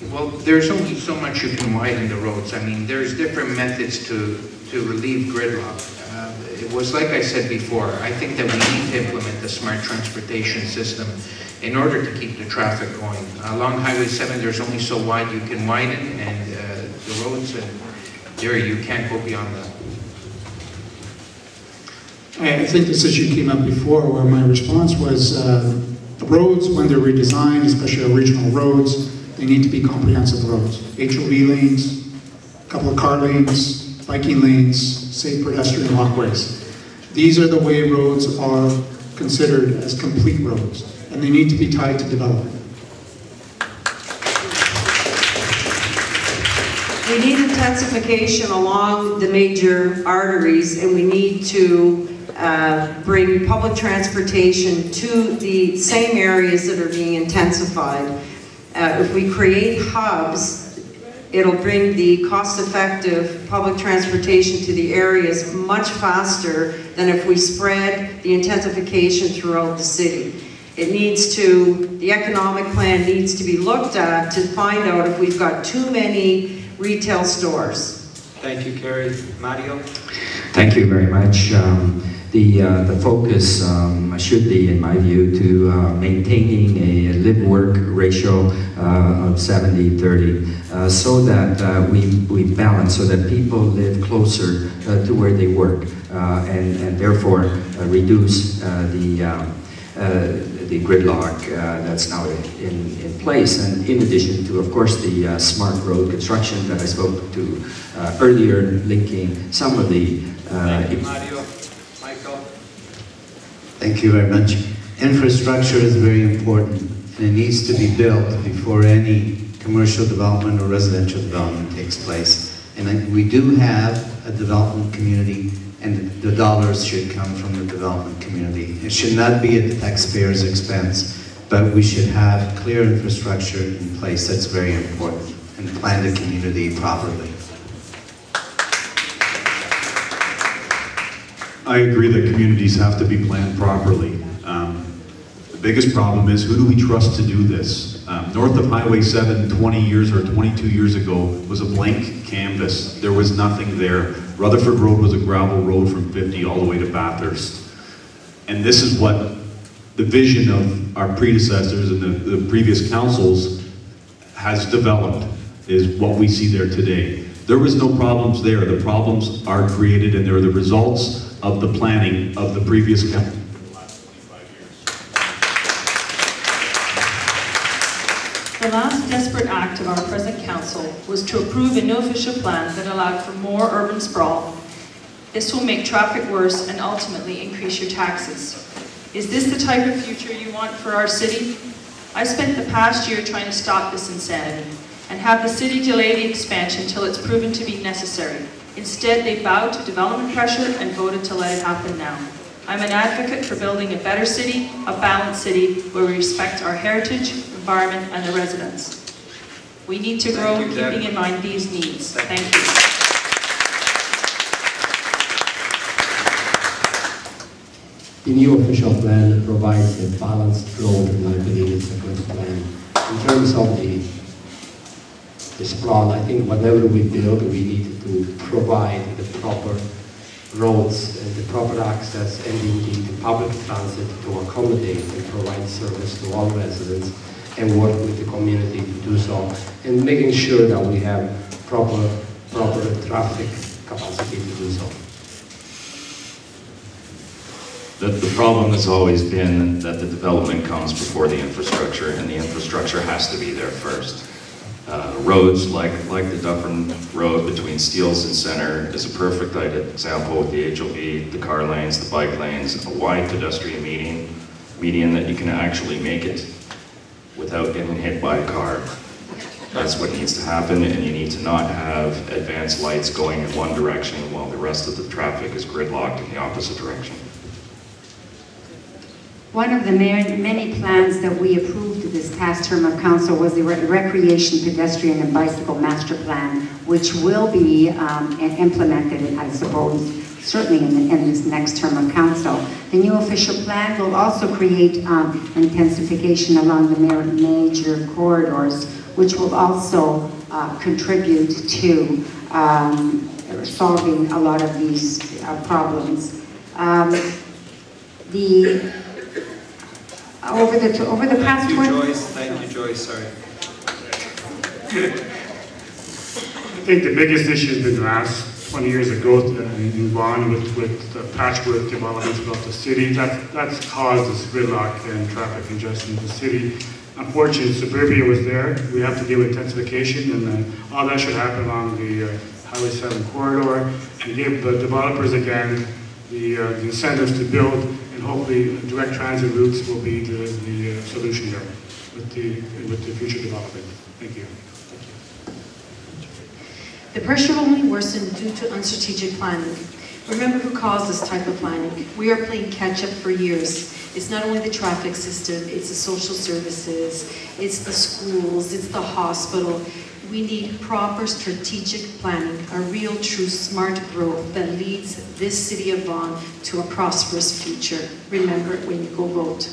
Well, there's only so much you can widen the roads. I mean, there's different methods to relieve gridlock. It was like I said before, I think that we need to implement the smart transportation system in order to keep the traffic going. Along Highway 7, there's only so wide you can widen, and the roads, and there you can't go beyond that. I think this issue came up before, where my response was the roads, when they're redesigned, especially our regional roads, they need to be comprehensive roads. HOV lanes, a couple of car lanes, biking lanes, safe pedestrian walkways. These are the way roads are considered as complete roads, and they need to be tied to development. We need intensification along the major arteries, and we need to bring public transportation to the same areas that are being intensified. If we create hubs, it'll bring the cost-effective public transportation to the areas much faster than if we spread the intensification throughout the city. It needs to, the economic plan needs to be looked at to find out if we've got too many retail stores. Thank you, Kerry. Mario? Thank you very much. The focus should be, in my view, to maintaining a live-work ratio of 70-30, so that we balance, so that people live closer to where they work, and therefore reduce the gridlock that's now in place. And in addition to, of course, the smart road construction that I spoke to earlier, linking some of the Thank you, Mario. Michael? Thank you very much. Infrastructure is very important, and it needs to be built before any commercial development or residential development takes place. And we do have a development community, and the dollars should come from the development community. It should not be at the taxpayer's expense, but we should have clear infrastructure in place. That's very important, and plan the community properly. I agree that communities have to be planned properly. The biggest problem is, who do we trust to do this? North of Highway 7 20 years or 22 years ago was a blank canvas. There was nothing there. Rutherford Road was a gravel road from 50 all the way to Bathurst. And this is what the vision of our predecessors and the previous councils has developed, is what we see there today. There was no problems there. The problems are created, and they're the results of the planning of the previous council for the last 25 years. The last desperate act of our present council was to approve a no official plan that allowed for more urban sprawl. This will make traffic worse and ultimately increase your taxes. Is this the type of future you want for our city? I spent the past year trying to stop this insanity and have the city delay the expansion until it's proven to be necessary. Instead, they bowed to development pressure and voted to let it happen now. I'm an advocate for building a better city, a balanced city, where we respect our heritage, environment, and the residents. We need to grow, keeping in mind these needs. Thank you. The new official plan provides a balanced road, and I believe it's a good plan. In terms of the sprawl, I think whatever we build, we need to provide the proper roads and the proper access, and indeed the public transit to accommodate and provide service to all residents, and work with the community to do so, and making sure that we have proper traffic capacity to do so. The problem has always been that the development comes before the infrastructure, and the infrastructure has to be there first. Roads like the Dufferin Road between Steeles and Centre is a perfect example with the HOV, the car lanes, the bike lanes, a wide pedestrian median that you can actually make it without getting hit by a car. That's what needs to happen, and you need to not have advanced lights going in one direction while the rest of the traffic is gridlocked in the opposite direction. One of the many plans that we approved this past term of council was the Recreation, Pedestrian and Bicycle Master Plan, which will be implemented, I suppose, certainly in this next term of council. The new official plan will also create intensification along the major corridors which will also contribute to solving a lot of these problems. Over the past 20... Thank you, Joyce. Sorry. I think the biggest issue has been the last 20 years of growth in Vaughan with the patchwork developments throughout the city. That's caused this gridlock and traffic congestion in the city. Unfortunately, suburbia was there. We have to deal with intensification, and all that should happen along the Highway 7 corridor, and give the developers again the incentives to build, and hopefully direct transit routes will be the solution there with the future development. Thank you. The pressure only worsened due to unstrategic planning. Remember who caused this type of planning. We are playing catch up for years. It's not only the traffic system, it's the social services, it's the schools, it's the hospital. We need proper strategic planning, a real true smart growth that leads this city of Vaughan to a prosperous future. Remember it when you go vote.